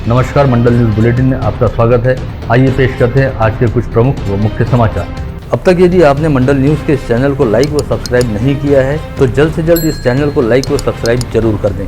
नमस्कार, मंडल news bulletin में आपका स्वागत है। आइए पेश करते हैं आज के कुछ प्रमुख व मुख्य समाचार। अब तक यदि आपने मंडल न्यूज के इस चैनल को लाइक व सब्सक्राइब नहीं किया है तो जल्द से जल्द इस चैनल को लाइक व सब्सक्राइब जरूर कर दें।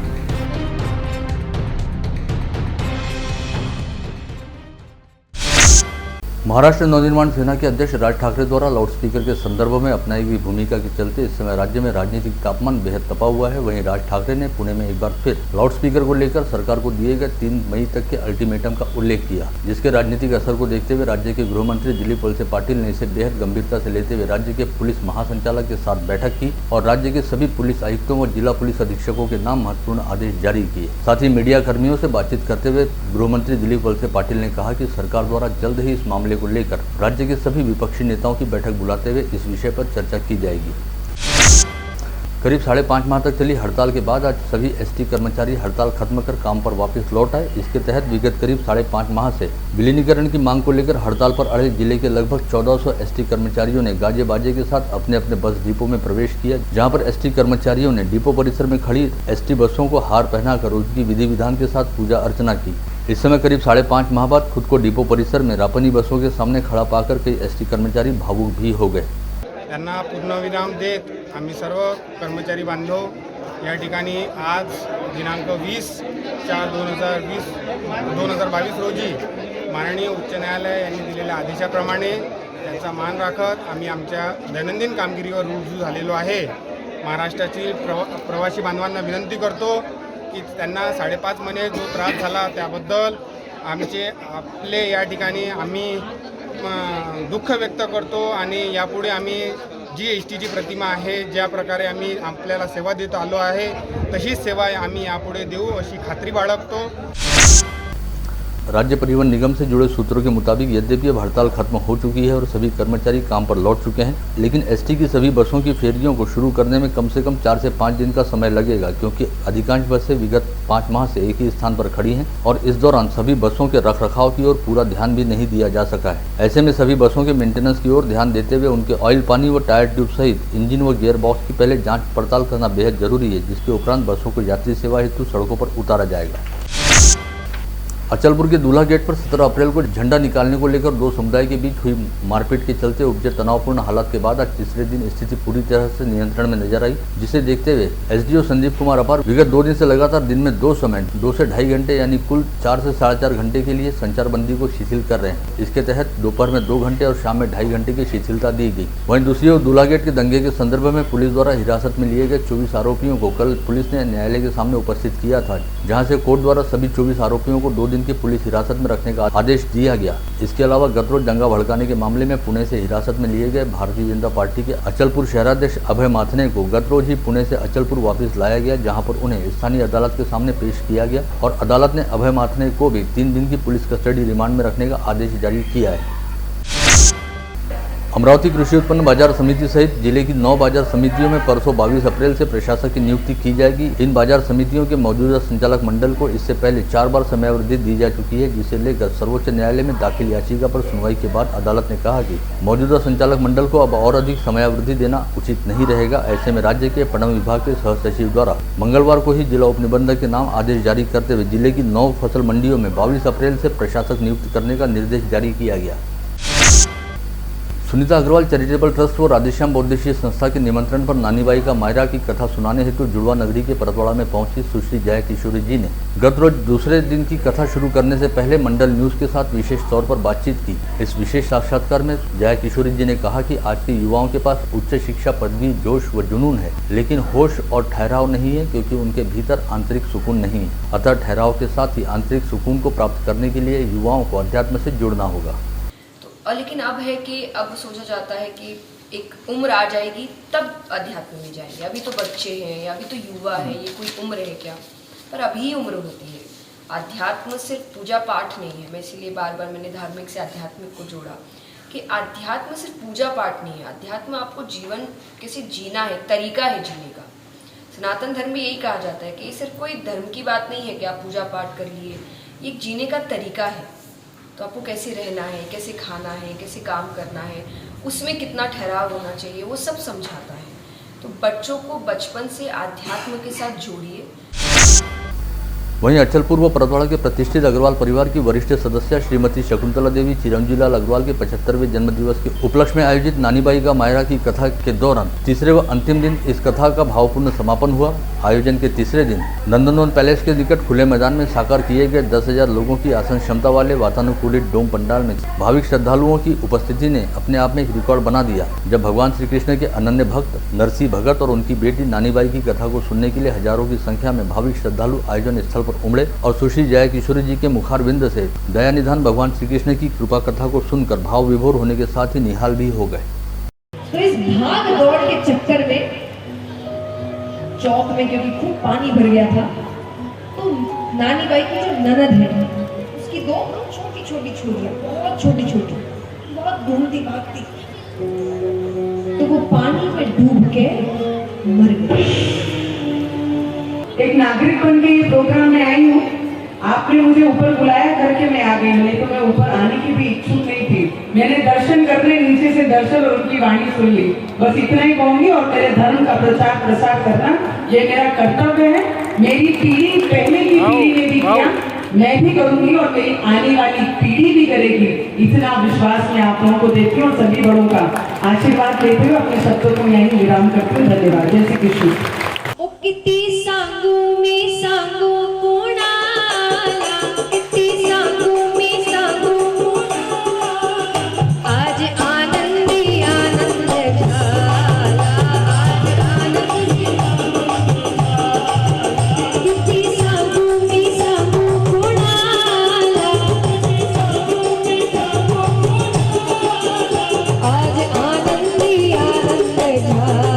महाराष्ट्र नवनिर्माण सेना के अध्यक्ष राज ठाकरे द्वारा लाउडस्पीकर के संदर्भ में अपनाई गई भूमिका के चलते इस समय राज्य में राजनीतिक तापमान बेहद तपा हुआ है। वहीं राज ठाकरे ने पुणे में एक बार फिर लाउडस्पीकर को लेकर सरकार को दिए गए 3 मई तक के अल्टीमेटम का उल्लेख किया, जिसके राजनीतिक असर को देखते हुए राज्य के गृह मंत्री दिलीप वलसे पाटिल ने इसे बेहद गंभीरता से लेते हुए राज्य के पुलिस महासंचालक के साथ बैठक की और राज्य के सभी पुलिस आयुक्तों व जिला पुलिस अधीक्षकों के नाम महत्वपूर्ण आदेश जारी किए। साथ ही मीडिया कर्मियों से बातचीत करते हुए गृह मंत्री दिलीप वलसे पाटिल ने कहा कि सरकार द्वारा जल्द ही इस मामले को लेकर राज्य के सभी विपक्षी नेताओं की बैठक बुलाते हुए इस विषय पर चर्चा की जाएगी। करीब 5.5 माह तक चली हड़ताल के बाद आज सभी एसटी कर्मचारी हड़ताल खत्म कर काम पर वापस लौट आए। इसके तहत विगत करीब 5.5 माह से विलीनीकरण की मांग को लेकर हड़ताल पर अड़े जिले के लगभग 1400 एसटी कर्मचारियों ने गाजे बाजे के साथ अपने अपने बस डिपो में प्रवेश किया, जहां पर एसटी कर्मचारियों ने डिपो परिसर में खड़ी एसटी बसों को हार पहनाकर उनकी विधि विधान के साथ पूजा अर्चना की। इस समय करीब 5.5 माह बाद खुद को डिपो परिसर में रापनी बसों के सामने खड़ा पाकर कई एसटी कर्मचारी भावुक भी हो गए। त्यांना पूर्णविराम देत आम्ही सर्व कर्मचारी बांधव या ठिकाणी आज दिनांक 20/4/2022 रोजी माननीय उच्च न्यायालय यांनी दिलेल्या आदेशाप्रमाणे त्यांचा मान राखत आम्ही आमच्या दैनंदिन कामगिरीवर रुजू झालेलो आहे। महाराष्ट्रातील प्रवासी बांधवांना विनंती करतो की त्यांना 5.5 महिने जो त्रास झाला त्याबद्दल आपले या ठिकाणी आम्ही दुःख व्यक्त करतो आणि यापुढे आम्ही जी एसटीची प्रतिमा आहे, ज्या प्रकारे आम्ही आपल्याला सेवा देत आलो आहे तशीच सेवा आम्ही यापुढे देऊ अशी खात्री बाळगतो। राज्य परिवहन निगम से जुड़े सूत्रों के मुताबिक यद्यपि अब हड़ताल खत्म हो चुकी है और सभी कर्मचारी काम पर लौट चुके हैं, लेकिन एसटी की सभी बसों की फेरियों को शुरू करने में कम से कम 4 से 5 दिन का समय लगेगा, क्योंकि अधिकांश बसें विगत 5 माह से एक ही स्थान पर खड़ी हैं और इस दौरान सभी बसों के रखरखाव की ओर पूरा ध्यान भी नहीं दिया जा सका है। ऐसे में सभी बसों के मेंटेनेंस की ओर ध्यान देते हुए उनके ऑयल पानी व टायर ट्यूब सहित इंजन व गियर बॉक्स की पहले जाँच पड़ताल करना बेहद जरूरी है, जिसके उपरांत बसों को यात्री सेवा हेतु सड़कों पर उतारा जाएगा। अचलपुर के दूल्हा गेट पर 17 अप्रैल को झंडा निकालने को लेकर 2 समुदाय के बीच हुई मारपीट के चलते उपजे तनावपूर्ण हालात के बाद आज तीसरे दिन स्थिति पूरी तरह से नियंत्रण में नजर आई, जिसे देखते हुए एसडीओ संदीप कुमार अपार विगत 2 दिन से लगातार दिन में 2 समय 2 से ढाई घंटे यानी कुल 4 से 4.5 घंटे के लिए संचारबंदी को शिथिल कर रहे हैं। इसके तहत दोपहर में 2 घंटे और शाम में 2.5 घंटे की शिथिलता दी गई। वहीं दूसरी ओर दूल्हा गेट के दंगे के संदर्भ में पुलिस द्वारा हिरासत में लिए गए 24 आरोपियों को कल पुलिस ने न्यायालय के सामने उपस्थित किया था, जहाँ से कोर्ट द्वारा सभी 24 आरोपियों को 2 दिन की पुलिस हिरासत में रखने का आदेश दिया गया। इसके अलावा गत रोज दंगा भड़काने के मामले में पुणे से हिरासत में लिए गए भारतीय जनता पार्टी के अचलपुर शहराध्यक्ष अभय माथने को गत रोज ही पुणे से अचलपुर वापस लाया गया, जहां पर उन्हें स्थानीय अदालत के सामने पेश किया गया और अदालत ने अभय माथने को भी 3 दिन की पुलिस कस्टडी रिमांड में रखने का आदेश जारी किया है। अमरावती कृषि उत्पन्न बाजार समिति सहित जिले की 9 बाजार समितियों में परसों 22 अप्रैल से प्रशासक की नियुक्ति की जाएगी। इन बाजार समितियों के मौजूदा संचालक मंडल को इससे पहले 4 बार समयावधि दी जा चुकी है, जिसे लेकर सर्वोच्च न्यायालय में दाखिल याचिका पर सुनवाई के बाद अदालत ने कहा कि मौजूदा संचालक मंडल को अब और अधिक समयावधि देना उचित नहीं रहेगा। ऐसे में राज्य के पणन विभाग के सह सचिव द्वारा मंगलवार को ही जिला उपनिबंधक के नाम आदेश जारी करते हुए जिले की 9 फसल मंडियों में 22 अप्रैल से प्रशासक नियुक्त करने का निर्देश जारी किया गया। सुनीता अग्रवाल चैरिटेबल ट्रस्ट व राधेश्याम बहुउद्देशीय संस्था के निमंत्रण पर नानीबाई का मायरा की कथा सुनाने हेतु जुड़वा नगरी के परतवाड़ा में पहुंची सुश्री जया किशोरी जी ने गत रोज दूसरे दिन की कथा शुरू करने से पहले मंडल न्यूज के साथ विशेष तौर पर बातचीत की। इस विशेष साक्षात्कार में जया किशोरी जी ने कहा कि आज के युवाओं के पास उच्च शिक्षा, पदवी, जोश व जुनून है, लेकिन होश और ठहराव नहीं है, क्योंकि उनके भीतर आंतरिक सुकून नहीं है। अतः ठहराव के साथ ही आंतरिक सुकून को प्राप्त करने के लिए युवाओं को अध्यात्म से जुड़ना होगा। लेकिन अब है कि अब सोचा जाता है कि एक उम्र आ जाएगी तब अध्यात्म में जाएंगे। अभी तो बच्चे हैं, अभी तो युवा है, ये कोई उम्र है क्या? पर अभी उम्र होती है। अध्यात्म सिर्फ पूजा पाठ नहीं है। मैं इसीलिए बार बार मैंने धार्मिक से आध्यात्मिक को जोड़ा कि अध्यात्म सिर्फ पूजा पाठ नहीं है। अध्यात्म आपको जीवन कैसे जीना है, तरीका है जीने का। सनातन धर्म में यही कहा जाता है कि ये सिर्फ कोई धर्म की बात नहीं है कि आप पूजा पाठ कर लिए, ये एक जीने का तरीका है। तो आपको कैसे रहना है, कैसे खाना है, कैसे काम करना है, उसमें कितना ठहराव होना चाहिए, वो सब समझाता है। तो बच्चों को बचपन से आध्यात्म के साथ जोड़िए। वहीं अचलपुर व परतवाड़ा के प्रतिष्ठित अग्रवाल परिवार की वरिष्ठ सदस्य श्रीमती शकुंतला देवी चिरंजीवी लाल अग्रवाल के 75वें जन्मदिवस के उपलक्ष्य में आयोजित नानीबाई का मायरा की कथा के दौरान तीसरे व अंतिम दिन इस कथा का भावपूर्ण समापन हुआ। आयोजन के तीसरे दिन नंदनवन पैलेस के निकट खुले मैदान में साकार किए गए 10,000 लोगों की आसन क्षमता वाले वातानुकूलित डोम पंडाल में भाविक श्रद्धालुओं की उपस्थिति ने अपने आप में एक रिकॉर्ड बना दिया, जब भगवान श्री कृष्ण के अनन्य भक्त नरसी भगत और उनकी बेटी नानीबाई की कथा को सुनने के लिए हजारों की संख्या में भाविक श्रद्धालु आयोजन स्थल पर उमड़े और सुश्री जया किशोरी जी के मुखारविंद से दया निधान भगवान श्री कृष्ण की कृपा कथा को सुनकर भाव विभोर होने के साथ ही निहाल भी हो गए। तो इस भाग दौड़ के चक्कर में चौक में क्योंकि खूब पानी भर गया था, तो नानी बाई की जो ननद है उसकी दो छोटी छोटी छोरियां, बहुत छोटी छोटी, बहुत घूमती भागती, तो वो पानी में डूब के मर गई। एक नागरिक बन के ये प्रोग्राम में आई हूँ, आपने मुझे ऊपर बुलाया करके मैं आ गई, नहीं तो मैं ऊपर आने की भी इच्छुक नहीं थी। मैंने दर्शन करने नीचे से दर्शन और उनकी वाणी सुन ली, बस इतना ही कहूंगी। और मेरे धर्म का प्रचार प्रसार करना ये मेरा कर्तव्य है। मेरी पीढ़ी पहले की पीढ़ी ने भी किया, मैं भी करूंगी और मेरी आने वाली पीढ़ी भी करेगी। इतना विश्वास मैं आप लोगों को देती हूँ और सभी बड़ों का आशीर्वाद लेते हुए अपने शब्दों को यहीं विराम करते हुए धन्यवाद। जय श्री कृष्ण। किती सांगू मी सांगू कोणाला, किती सांगू मी सांगू कोणाला, आज आनंदी आनंद झाला, आज आनंदी किती सांगू मी सांगू कोणाला, आज आनंदी आनंद झाला।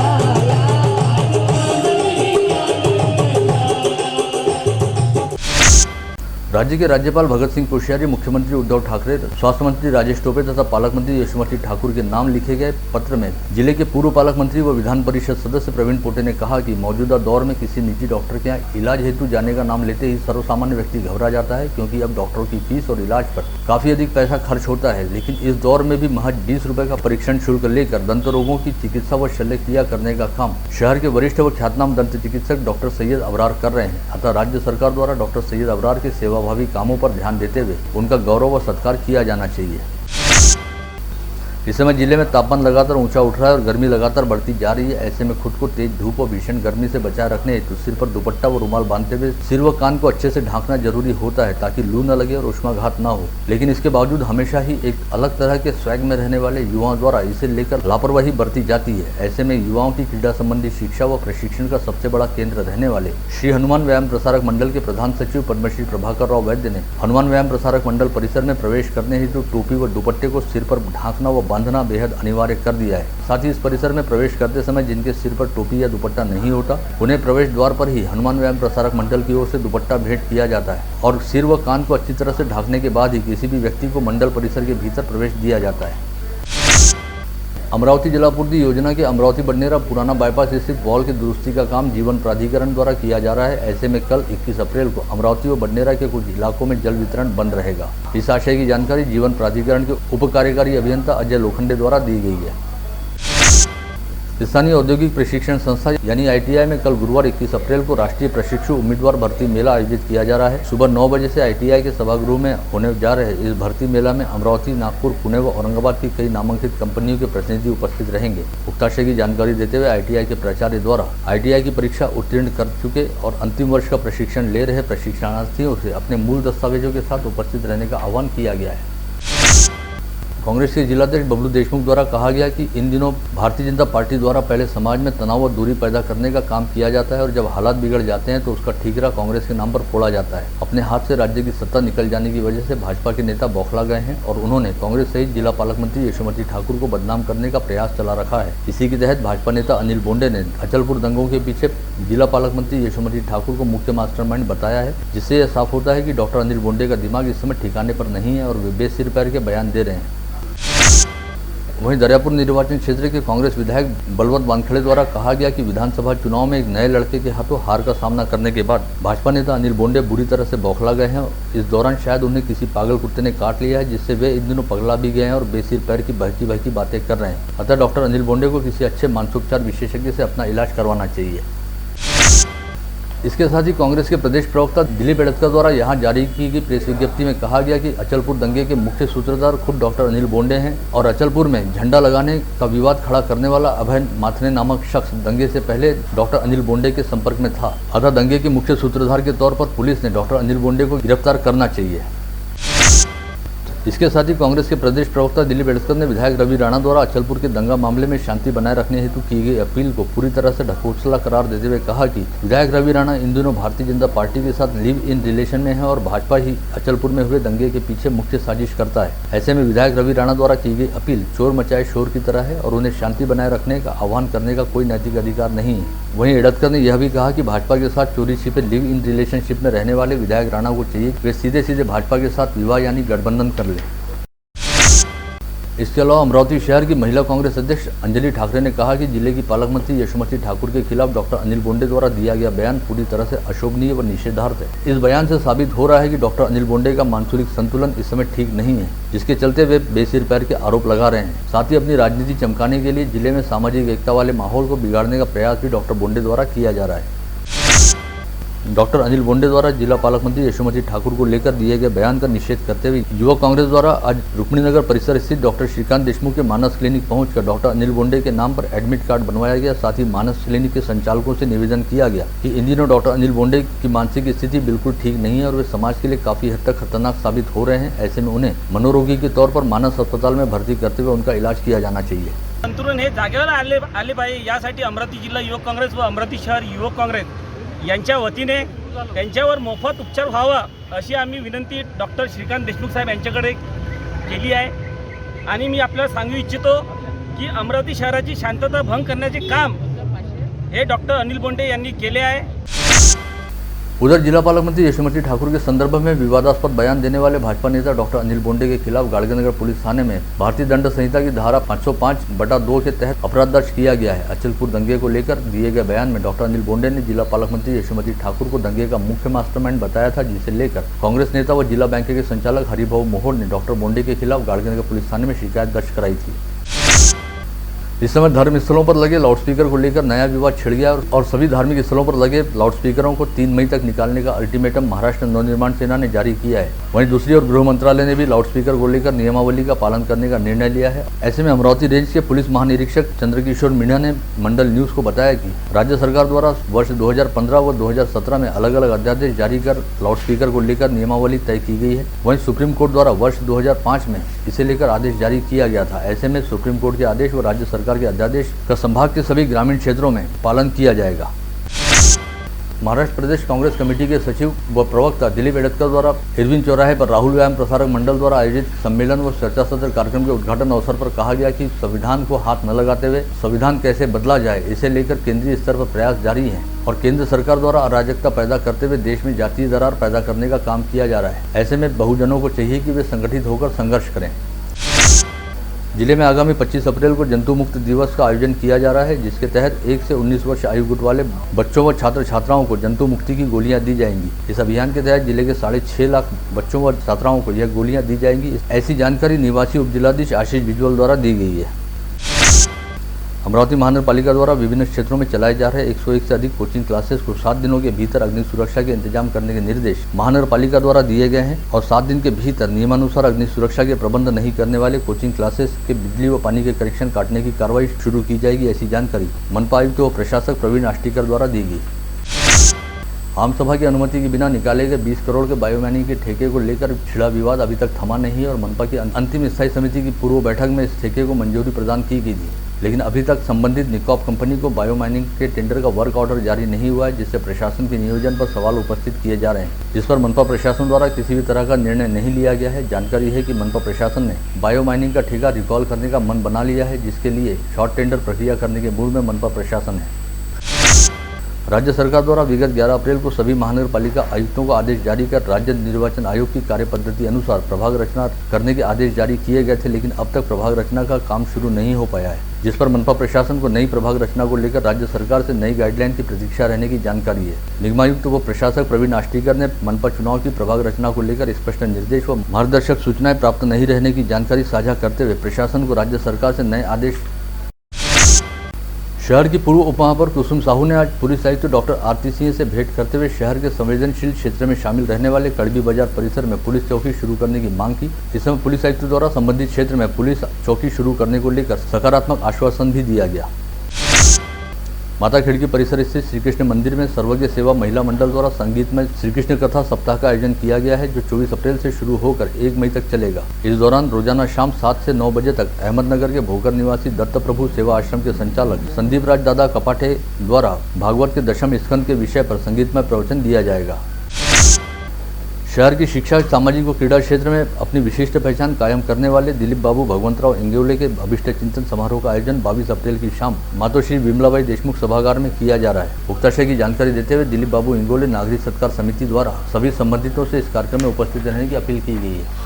राज्य के राज्यपाल भगत सिंह कोश्यारी, मुख्यमंत्री उद्धव ठाकरे, स्वास्थ्य मंत्री राजेश टोपे तथा पालक मंत्री यशोमती ठाकुर के नाम लिखे गए पत्र में जिले के पूर्व पालक मंत्री व विधान परिषद सदस्य प्रवीण पोटे ने कहा कि मौजूदा दौर में किसी निजी डॉक्टर के यहाँ इलाज हेतु जाने का नाम लेते ही सर्वसामान्य व्यक्ति घबरा जाता है, क्योंकि अब डॉक्टरों की फीस और इलाज पर काफी अधिक पैसा खर्च होता है। लेकिन इस दौर में भी महज 20 रुपए का परीक्षण शुल्क लेकर दंत रोगों की चिकित्सा व शल्य क्रिया करने का काम शहर के वरिष्ठ व ख्यातनाम दंत चिकित्सक डॉक्टर सैयद अबरार कर रहे हैं। अतः राज्य सरकार द्वारा डॉक्टर सैयद अबरार के सेवाभावी कामों पर ध्यान देते हुए उनका गौरव व सत्कार किया जाना चाहिए। इस समय जिले में तापमान लगातार ऊंचा उठ रहा है और गर्मी लगातार बढ़ती जा रही है। ऐसे में खुद को तेज धूप और भीषण गर्मी से बचाए रखने हेतु सिर पर दुपट्टा व रुमाल बांधते हुए सिर व कान को अच्छे से ढांकना जरूरी होता है, ताकि लू न लगे और उष्माघात न हो। लेकिन इसके बावजूद हमेशा ही एक अलग तरह के स्वैग में रहने वाले युवाओं द्वारा इसे लेकर लापरवाही बरती जाती है। ऐसे में युवाओं की क्रीड़ा संबंधी शिक्षा व प्रशिक्षण का सबसे बड़ा केंद्र रहने वाले श्री हनुमान व्यायाम प्रसारक मंडल के प्रधान सचिव पद्मश्री प्रभाकर राव वैद्य ने हनुमान व्यायाम प्रसारक मंडल परिसर में प्रवेश करने हेतु टोपी व दुपट्टे को सिर पर ढांकना व बांधना बेहद अनिवार्य कर दिया है। साथ ही इस परिसर में प्रवेश करते समय जिनके सिर पर टोपी या दुपट्टा नहीं होता, उन्हें प्रवेश द्वार पर ही हनुमान व्यायाम प्रसारक मंडल की ओर से दुपट्टा भेंट किया जाता है और सिर व कान को अच्छी तरह से ढांकने के बाद ही किसी भी व्यक्ति को मंडल परिसर के भीतर प्रवेश दिया जाता है। अमरावती जलापूर्ति योजना के अमरावती बडनेरा पुराना बाईपास स्थित वॉल की दुरुस्ती का काम जीवन प्राधिकरण द्वारा किया जा रहा है। ऐसे में कल 21 अप्रैल को अमरावती व बडनेरा के कुछ इलाकों में जल वितरण बंद रहेगा। इस आशय की जानकारी जीवन प्राधिकरण के उप कार्यकारी अभियंता अजय लोखंडे द्वारा दी गई है। स्थानीय औद्योगिक प्रशिक्षण संस्था यानी ITI में कल गुरुवार 21 अप्रैल को राष्ट्रीय प्रशिक्षु उम्मीदवार भर्ती मेला आयोजित किया जा रहा है। सुबह 9 बजे से ITI के सभागृह में होने जा रहे इस भर्ती मेला में अमरावती, नागपुर, पुणे व औरंगाबाद की कई नामांकित कंपनियों के प्रतिनिधि उपस्थित रहेंगे। उक्त आशय की जानकारी देते हुए ITI के प्राचार्य द्वारा ITI की परीक्षा उत्तीर्ण कर चुके और अंतिम वर्ष का प्रशिक्षण ले रहे प्रशिक्षणार्थियों से अपने मूल दस्तावेजों के साथ उपस्थित रहने का आह्वान किया गया है। कांग्रेस के जिलाध्यक्ष बबलू देशमुख द्वारा कहा गया कि इन दिनों भारतीय जनता पार्टी द्वारा पहले समाज में तनाव और दूरी पैदा करने का काम किया जाता है और जब हालात बिगड़ जाते हैं तो उसका ठीकरा कांग्रेस के नाम पर फोड़ा जाता है। अपने हाथ से राज्य की सत्ता निकल जाने की वजह से भाजपा के नेता बौखला गए हैं और उन्होंने कांग्रेस सहित जिला पालक मंत्री यशोमती ठाकुर को बदनाम करने का प्रयास चला रखा है। इसी के तहत भाजपा नेता अनिल बोंडे ने अचलपुर दंगों के पीछे जिला पालक मंत्री यशोमती ठाकुर को मुख्य मास्टरमाइंड बताया है, जिससे यह साफ होता है कि डॉक्टर अनिल बोंडे का दिमाग इस समय ठिकाने पर नहीं है और वे बेसिर पैर के बयान दे रहे हैं। वहीं दरियापुर निर्वाचन क्षेत्र के कांग्रेस विधायक बलवंत वानखेड़े द्वारा कहा गया कि विधानसभा चुनाव में एक नए लड़के के हाथों हार का सामना करने के बाद भाजपा नेता अनिल बोंडे बुरी तरह से बौखला गए हैं। इस दौरान शायद उन्हें किसी पागल कुत्ते ने काट लिया है, जिससे वे इन दिनों पगला भी गए हैं और बेसिर पैर की बहकी बातें कर रहे हैं। अतः डॉक्टर अनिल बोंडे को किसी अच्छे मानसोपचार विशेषज्ञ से अपना इलाज करवाना चाहिए। इसके साथ ही कांग्रेस के प्रदेश प्रवक्ता दिलीप एड़तकर द्वारा यहां जारी की गई प्रेस विज्ञप्ति में कहा गया कि अचलपुर दंगे के मुख्य सूत्रधार खुद डॉक्टर अनिल बोंडे हैं और अचलपुर में झंडा लगाने का विवाद खड़ा करने वाला अभय माथने नामक शख्स दंगे से पहले डॉक्टर अनिल बोंडे के संपर्क में था। अतः दंगे के मुख्य सूत्रधार के तौर पर पुलिस ने डॉक्टर अनिल बोंडे को गिरफ्तार करना चाहिए। इसके साथ ही कांग्रेस के प्रदेश प्रवक्ता दिलीप एड़तकर ने विधायक रवि राणा द्वारा अचलपुर के दंगा मामले में शांति बनाए रखने हेतु की गई अपील को पूरी तरह से ढकोसला करार देते हुए कहा कि विधायक रवि राणा इन दिनों भारतीय जनता पार्टी के साथ लिव इन रिलेशन में है और भाजपा ही अचलपुर में हुए दंगे के पीछे मुख्य साजिश करता है। ऐसे में विधायक रवि राणा द्वारा की गई अपील चोर मचाए शोर की तरह है और उन्हें शांति बनाए रखने का आह्वान करने का कोई नैतिक अधिकार नहीं है। वहीं एड़तकर ने यह भी कहा कि भाजपा के साथ चोरी छिपे लिव इन रिलेशनशिप में रहने वाले विधायक राणा को चाहिए वे सीधे सीधे भाजपा के साथ विवाह यानी गठबंधन कर ले। इसके अलावा अमरावती शहर की महिला कांग्रेस अध्यक्ष अंजलि ठाकरे ने कहा कि जिले की पालक मंत्री यशोमती ठाकुर के खिलाफ डॉक्टर अनिल बोंडे द्वारा दिया गया बयान पूरी तरह से अशोभनीय व निषेधार्थ है। इस बयान से साबित हो रहा है कि डॉक्टर अनिल बोंडे का मानसिक संतुलन इस समय ठीक नहीं है, जिसके चलते वे बेसिर पैर के आरोप लगा रहे हैं। साथ ही अपनी राजनीति चमकाने के लिए जिले में सामाजिक एकता वाले माहौल को बिगाड़ने का प्रयास भी डॉक्टर बोंडे द्वारा किया जा रहा है। डॉक्टर अनिल बोंडे द्वारा जिला पालक मंत्री यशोमती ठाकुर को लेकर दिए गए बयान का निषेध करते हुए युवक कांग्रेस द्वारा आज रुक्मिणीनगर परिसर स्थित डॉक्टर श्रीकांत देशमुख के मानस क्लिनिक पहुंचकर डॉक्टर अनिल बोंडे के नाम पर एडमिट कार्ड बनवाया गया। साथ ही मानस क्लिनिक के संचालकों से निवेदन किया गया कि इन दिनों डॉक्टर अनिल बोंडे की मानसिक स्थिति बिल्कुल ठीक नहीं है और वे समाज के लिए काफी हद तक खतरनाक साबित हो रहे हैं। ऐसे में उन्हें मनोरोगी के तौर पर मानस अस्पताल में भर्ती करते हुए उनका इलाज किया जाना चाहिए। संतुलन हे जागेवर आले पाहिजे यासाठी अमरावती जिल्हा युवक काँग्रेस व अमरावती शहर युवक काँग्रेस यांच्या वतीने त्यांच्यावर मोफत उपचार व्हावा अशी आम्ही विनंती डॉक्टर श्रीकांत देशमुख साहेब यांच्याकडे केली आहे। आणि मी आपल्याला सांगू इच्छितो की अमरावती शहराची शांतता भंग करण्याचे काम हे डॉक्टर अनिल बोंडे यांनी केले आहे। उधर जिला पालक मंत्री यशोमती ठाकुर के संदर्भ में विवादास्पद बयान देने वाले भाजपा नेता डॉक्टर अनिल बोंडे के खिलाफ गाड़गनगर पुलिस थाने में भारतीय दंड संहिता की धारा 505/2 के तहत अपराध दर्ज किया गया है। अचलपुर दंगे को लेकर दिए गए बयान में डॉक्टर अनिल बोंडे ने जिला पालक मंत्री यशोमती ठाकुर को दंगे का मुख्य मास्टरमाइंड बताया था, जिसे लेकर कांग्रेस नेता व जिला बैंक के संचालक हरिभाऊ मोहोड़ ने डॉक्टर बोंडे के खिलाफ गाड़गनगर पुलिस थाने में शिकायत दर्ज कराई थी। इस समय धर्म स्थलों पर लगे लाउडस्पीकर को लेकर नया विवाद छिड़ गया और सभी धार्मिक स्थलों पर लगे लाउडस्पीकरों को 3 मई तक निकालने का अल्टीमेटम महाराष्ट्र नवनिर्माण सेना ने जारी किया है। वहीं दूसरी ओर गृह मंत्रालय ने भी लाउडस्पीकर को लेकर नियमावली का पालन करने का निर्णय लिया है। ऐसे में अमरावती रेंज के पुलिस महानिरीक्षक चंद्रकिशोर मीणा ने मंडल न्यूज को बताया कि राज्य सरकार द्वारा वर्ष 2015 व 2017 में अलग अलग अध्यादेश जारी कर लाउडस्पीकर को लेकर नियमावली तय की गई है। वहीं सुप्रीम कोर्ट द्वारा वर्ष 2005 में इसे लेकर आदेश जारी किया गया था। ऐसे में सुप्रीम कोर्ट के आदेश व राज्य सरकार के अध्यादेश का संभाग के सभी ग्रामीण क्षेत्रों में पालन किया जाएगा। महाराष्ट्र प्रदेश कांग्रेस कमेटी के सचिव व प्रवक्ता दिलीप एड़तकर द्वारा इरविन चौराहे पर राहुल व्यायाम प्रसारक मंडल द्वारा आयोजित सम्मेलन व चर्चा सत्र कार्यक्रम के उद्घाटन अवसर पर कहा गया कि संविधान को हाथ न लगाते हुए संविधान कैसे बदला जाए, इसे लेकर केंद्रीय स्तर पर प्रयास जारी है और केंद्र सरकार द्वारा अराजकता पैदा करते हुए देश में जातीय दरार पैदा करने का काम किया जा रहा है। ऐसे में बहुजनों को चाहिए कि वे संगठित होकर संघर्ष करें। जिले में आगामी 25 अप्रैल को जंतु मुक्त दिवस का आयोजन किया जा रहा है, जिसके तहत 1 से 19 वर्ष आयु गुट वाले बच्चों व छात्र छात्राओं को जंतु मुक्ति की गोलियां दी जाएंगी। इस अभियान के तहत जिले के 6.5 लाख बच्चों व छात्राओं को यह गोलियां दी जाएंगी। ऐसी जानकारी निवासी उपजिलाधीश आशीष बिजवल द्वारा दी गई है। अमरावती महानगर पालिका द्वारा विभिन्न क्षेत्रों में चलाए जा रहे 101 से अधिक कोचिंग क्लासेस को 7 दिनों के भीतर अग्नि सुरक्षा के इंतजाम करने के निर्देश महानगर पालिका द्वारा दिए गए हैं और 7 दिन के भीतर नियमानुसार अग्नि सुरक्षा के प्रबंध नहीं करने वाले कोचिंग क्लासेस के बिजली व पानी के कनेक्शन काटने की कार्रवाई शुरू की जाएगी। ऐसी जानकारी मनपा आयुक्त व प्रशासक प्रवीण आष्टीकर द्वारा दी गई। आम सभा की अनुमति के बिना निकाले गए 20 करोड़ के बायोमाइनिंग के ठेके को लेकर छिड़ा विवाद अभी तक थमा नहीं है और मनपा की अंतिम स्थायी समिति की पूर्व बैठक में इस ठेके को मंजूरी प्रदान की गई थी, लेकिन अभी तक संबंधित निकॉप कंपनी को बायोमाइनिंग के टेंडर का वर्क ऑर्डर जारी नहीं हुआ है, जिससे प्रशासन के नियोजन पर सवाल उपस्थित किए जा रहे हैं, जिस पर मनपा प्रशासन द्वारा किसी भी तरह का निर्णय नहीं लिया गया है। जानकारी है कि मनपा प्रशासन ने बायोमाइनिंग का ठेका रिकॉल करने का मन बना लिया है, जिसके लिए शॉर्ट टेंडर प्रक्रिया करने के मूड में मनपा प्रशासन है। राज्य सरकार द्वारा विगत 11 अप्रैल को सभी महानगर पालिका आयुक्तों को आदेश जारी कर राज्य निर्वाचन आयोग की कार्यपद्धति अनुसार प्रभाग रचना करने के आदेश जारी किए गए थे, लेकिन अब तक प्रभाग रचना का काम शुरू नहीं हो पाया है, जिस पर मनपा प्रशासन को नई प्रभाग रचना को लेकर राज्य सरकार से नई गाइडलाइन की प्रतीक्षा रहने की जानकारी है। निगमायुक्त व प्रशासक प्रवीण आष्टीकर ने मनपा चुनाव की प्रभाग रचना को लेकर स्पष्ट निर्देश व मार्गदर्शक सूचनाएं प्राप्त नहीं रहने की जानकारी साझा करते हुए प्रशासन को राज्य सरकार से नए आदेश शहर की पूर्व उपमहापौर कुसुम साहू ने आज पुलिस आयुक्त डॉक्टर आरती सिंह से भेंट करते हुए शहर के संवेदनशील क्षेत्र में शामिल रहने वाले कड़बी बाजार परिसर में पुलिस चौकी शुरू करने की मांग की। इस समय पुलिस आयुक्त द्वारा संबंधित क्षेत्र में पुलिस चौकी शुरू करने को लेकर सकारात्मक आश्वासन भी दिया गया। माता खिड़की परिसर स्थित श्री कृष्ण मंदिर में सर्वज्ञ सेवा महिला मंडल द्वारा संगीतमय श्री कृष्ण कथा सप्ताह का आयोजन किया गया है, जो 24 अप्रैल से शुरू होकर 1 मई तक चलेगा। इस दौरान रोजाना शाम 7 से 9 बजे तक अहमदनगर के भोकर निवासी दत्त प्रभु सेवा आश्रम के संचालक संदीप राज दादा कपाटे द्वारा भागवत के दशम स्कंद के विषय पर संगीतमय प्रवचन दिया जाएगा। शहर की शिक्षा, सामाजिक व क्रीड़ा क्षेत्र में अपनी विशिष्ट पहचान कायम करने वाले दिलीप बाबू भगवंतराव इंगोले के अभिष्ट चिंतन समारोह का आयोजन 22 अप्रैल की शाम मातोश्री विमलाबाई देशमुख सभागार में किया जा रहा है। उक्ताशय की जानकारी देते हुए दिलीप बाबू इंगोले नागरिक सत्कार समिति द्वारा सभी संबंधितों से इस कार्यक्रम में उपस्थित रहने की अपील की गई है।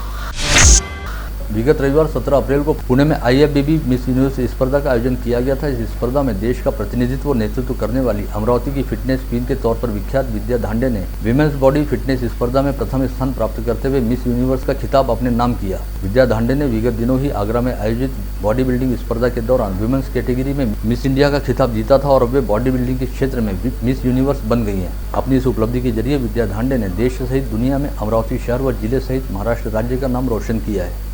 विगत रविवार 17 अप्रैल को पुणे में IFBB मिस यूनिवर्स स्पर्धा का आयोजन किया गया था। इस स्पर्धा में देश का प्रतिनिधित्व और नेतृत्व करने वाली अमरावती की फिटनेस क्वीन के तौर पर विख्यात विद्या धांडे ने विमेंस बॉडी फिटनेस स्पर्धा में प्रथम स्थान प्राप्त करते हुए मिस यूनिवर्स का खिताब अपने नाम किया। विद्या धांडे ने विगत दिनों ही आगरा में आयोजित बॉडी बिल्डिंग स्पर्धा के दौरान विमेंस कैटेगरी में मिस इंडिया का खिताब जीता था और अब वे बॉडी बिल्डिंग के क्षेत्र में मिस यूनिवर्स बन गई हैं। अपनी इस उपलब्धि के जरिए विद्या धांडे ने देश सहित दुनिया में अमरावती शहर व जिले सहित महाराष्ट्र राज्य का नाम रोशन किया है।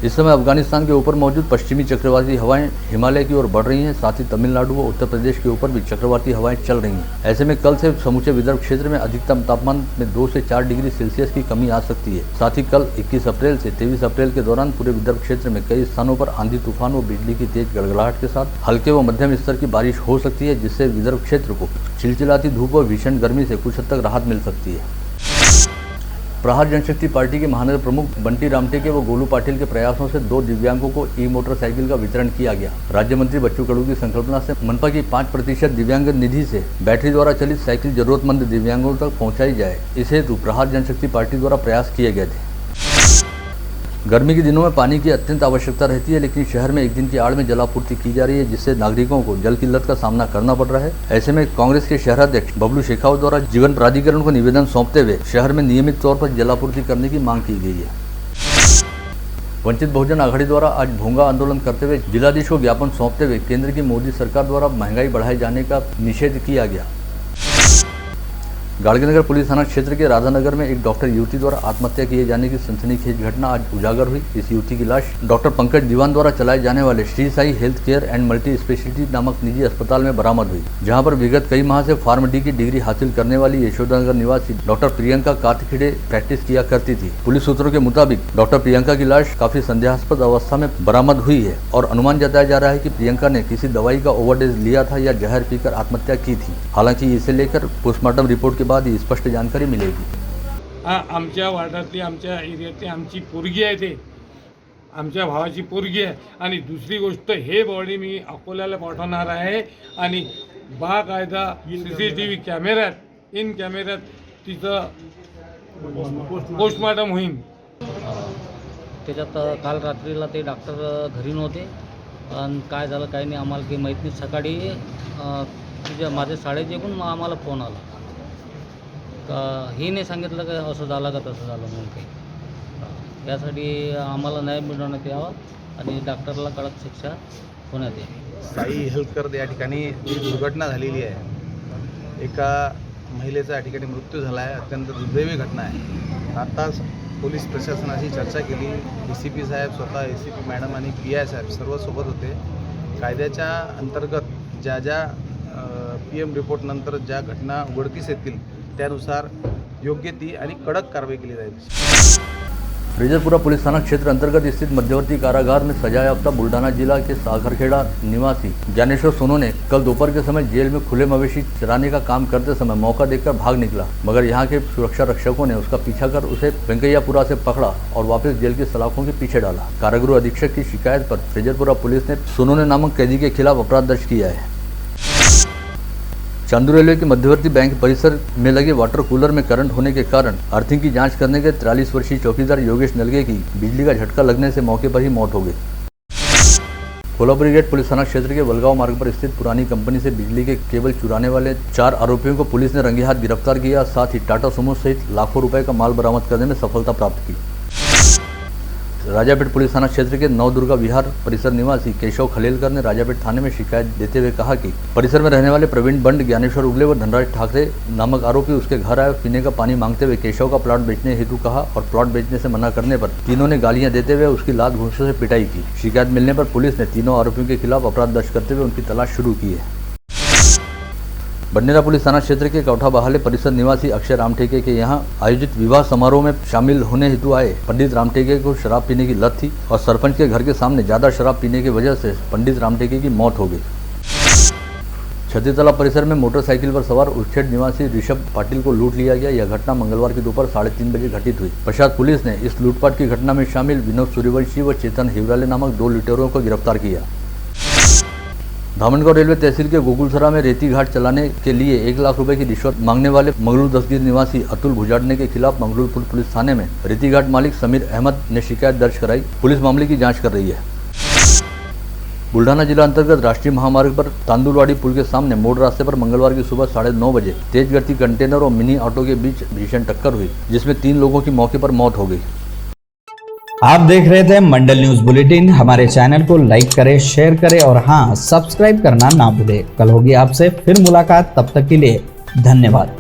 इस समय अफगानिस्तान के ऊपर मौजूद पश्चिमी चक्रवाती हवाएं हिमालय की ओर बढ़ रही हैं। साथ ही तमिलनाडु व उत्तर प्रदेश के ऊपर भी चक्रवाती हवाएं चल रही हैं। ऐसे में कल से समूचे विदर्भ क्षेत्र में अधिकतम तापमान में 2 से 4 डिग्री सेल्सियस की कमी आ सकती है। साथ ही कल 21 अप्रैल से 23 अप्रैल के दौरान पूरे विदर्भ क्षेत्र में कई स्थानों पर आंधी तूफान व बिजली की तेज गड़गड़ाहट के साथ हल्के व मध्यम स्तर की बारिश हो सकती है, जिससे विदर्भ क्षेत्र को चिलचिलाती धूप व भीषण गर्मी से कुछ हद तक राहत मिल सकती है। प्रहार जनशक्ति पार्टी के महानगर प्रमुख बंटी रामटेके व गोलू पाटिल के प्रयासों से 2 दिव्यांगों को मोटरसाइकिल का वितरण किया गया। राज्य मंत्री बच्चू कडू की संकल्पना से मनपा की 5% दिव्यांग निधि से बैटरी द्वारा चलित साइकिल जरूरतमंद दिव्यांगों तक पहुंचाई जाए, इस हेतु प्रहार जनशक्ति पार्टी द्वारा प्रयास किए गए थे। गर्मी के दिनों में पानी की अत्यंत आवश्यकता रहती है, लेकिन शहर में एक दिन की आड़ में जलापूर्ति की जा रही है, जिससे नागरिकों को जल किल्लत का सामना करना पड़ रहा है। ऐसे में कांग्रेस के शहराध्यक्ष बबलू शेखावत द्वारा जीवन प्राधिकरण को निवेदन सौंपते हुए शहर में नियमित तौर पर जलापूर्ति करने की मांग की गई है। वंचित बहुजन आघाड़ी द्वारा आज भोंगा आंदोलन करते हुए जिलाधीश को ज्ञापन सौंपते हुए केंद्र की मोदी सरकार द्वारा महंगाई बढ़ाए जाने का निषेध किया गया। गाड़गीनगर पुलिस थाना क्षेत्र के राधानगर में एक डॉक्टर युवती द्वारा आत्महत्या किए जाने की सनसनीखेज घटना आज उजागर हुई। इस युवती की लाश डॉक्टर पंकज दीवान द्वारा चलाए जाने वाले Shri Sai health care and multi speciality नामक निजी अस्पताल में बरामद हुई, जहां पर विगत कई माह से फार्म डी की डिग्री हासिल करने वाली यशोदानगर निवासी डॉक्टर प्रियंका कार्तिखेड़े प्रैक्टिस किया करती थी। पुलिस सूत्रों के मुताबिक डॉक्टर प्रियंका की लाश काफी संदेहास्पद अवस्था में बरामद हुई है और अनुमान जताया जा रहा है कि प्रियंका ने किसी दवाई का ओवरडोज लिया था या जहर पीकर आत्महत्या की थी। हालांकि इसे लेकर पोस्टमार्टम रिपोर्ट के बाद ही स्पष्ट जानकारी मिलेगी। आमच्या वार्डातली आमच्या एरियातली आमची पोरगी आहे, ते आमच्या भावाची पोरगी आहे। आणि दुसरी गोष्ट, हे बॉडी मी अकोल्याला पाठवणार आहे आणि बाकायदा CCTV कॅमेऱ्यात इन कॅमेऱ्यात तिचं पोस्टमार्टम होईल। त्याच्यात काल रात्रीला ते डॉक्टर घरी नव्हते आणि काय झालं काय नाही आम्हाला काही माहीत नाही। सकाळी माझ्या शाळेत येऊन आम्हाला फोन आला का हे नाही सांगितलं का असं झालं का तसं झालं म्हणून काही। यासाठी आम्हाला न्याय मिळवण्यात यावा आणि डॉक्टरला कडक शिक्षा होण्यात यावी। साई हेल्थ केअर या ठिकाणी जी दुर्घटना झालेली आहे, एका महिलेचा या ठिकाणी मृत्यू झाला आहे। अत्यंत दुर्दैवी घटना आहे। आताच पोलीस प्रशासनाशी चर्चा केली। ACP साहेब, स्वतः ACP मॅडम आणि PI साहेब सर्व सोबत होते। कायद्याच्या अंतर्गत ज्या PM रिपोर्ट नंतर ज्या घटना उघडकीस येतील त्यानुसार योग्य ती आणि कडक कारवाई केली जाईल। फ्रेजरपुरा पुलिस थाना क्षेत्र अंतर्गत स्थित मध्यवर्ती कारागार में सजायाफ्ता बुल्ढाना जिला के सागरखेड़ा निवासी ज्ञानेश्वर सोनू ने कल दोपहर के समय जेल में खुले मवेशी चराने का काम करते समय मौका देखकर भाग निकला, मगर यहाँ के सुरक्षा रक्षकों ने उसका पीछा कर उसे वेंकैयापुरा से पकड़ा और वापस जेल की सलाखों के पीछे डाला। कारागृह अधीक्षक की शिकायत पर फ्रेजरपुरा पुलिस ने सोनू नामक कैदी के खिलाफ अपराध दर्ज किया है। चांदू रेलवे के मध्यवर्ती बैंक परिसर में लगे वाटर कूलर में करंट होने के कारण अर्थिंग की जांच करने के 43 वर्षीय चौकीदार योगेश नलगे की बिजली का झटका लगने से मौके पर ही मौत हो गई। कोल्हापुरी गेट पुलिस थाना क्षेत्र के वलगांव मार्ग पर स्थित पुरानी कंपनी से बिजली के केबल चुराने वाले 4 आरोपियों को पुलिस ने रंगे हाथ गिरफ्तार किया। साथ ही टाटा सुमो सहित लाखों रुपए का माल बरामद करने में सफलता प्राप्त की। राजापेट पुलिस थाना क्षेत्र के नवदुर्गा विहार परिसर निवासी केशव खलेलकर ने राजापेट थाने में शिकायत देते हुए कहा कि परिसर में रहने वाले प्रवीण बंड, ज्ञानेश्वर उगले व धनराज ठाकरे नामक आरोपी उसके घर आए और पीने का पानी मांगते हुए केशव का प्लॉट बेचने हेतु कहा और प्लॉट बेचने से मना करने पर तीनों ने गालियां देते हुए उसकी लात घूंसों से पिटाई की। शिकायत मिलने पर पुलिस ने तीनों आरोपियों के खिलाफ अपराध दर्ज करते हुए उनकी तलाश शुरू की है। बडनेरा पुलिस थाना क्षेत्र के कौठा बहाले परिसर निवासी अक्षय रामटेके के यहां आयोजित विवाह समारोह में शामिल होने हेतु आए पंडित रामटेके को शराब पीने की लत थी और सरपंच के घर के सामने ज्यादा शराब पीने की वजह से पंडित रामटेके की मौत हो गई। छत्तीसतालाब परिसर में मोटरसाइकिल पर सवार उच्चेड निवासी ऋषभ पाटिल को लूट लिया गया। यह घटना मंगलवार की दोपहर 3:30 बजे घटित हुई। पश्चात पुलिस ने इस लूटपाट की घटना में शामिल विनोद सूर्यवंशी व चेतन हिवराले नामक 2 लुटेरों को गिरफ्तार किया। धामनगांव रेलवे तहसील के गोकुलसरा में रेती घाट चलाने के लिए 1 लाख रुपए की रिश्वत मांगने वाले मंगलूर दस्तगीर निवासी अतुल भुजाडने के खिलाफ मंगलूर पुलिस थाने में रेती घाट मालिक समीर अहमद ने शिकायत दर्ज कराई। पुलिस मामले की जांच कर रही है। बुल्ढाना जिला अंतर्गत राष्ट्रीय महामार्ग पर तांदुलवाड़ी पुल के सामने मोड़ रास्ते पर मंगलवार की सुबह 9:30 बजे तेज गति कंटेनर और मिनी ऑटो के बीच भीषण टक्कर हुई, जिसमें 3 लोगों की मौके पर मौत हो गई। आप देख रहे थे मंडल न्यूज बुलेटिन। हमारे चैनल को लाइक करें, शेयर करें और हाँ, सब्सक्राइब करना ना भूलें। कल होगी आपसे फिर मुलाकात, तब तक के लिए धन्यवाद।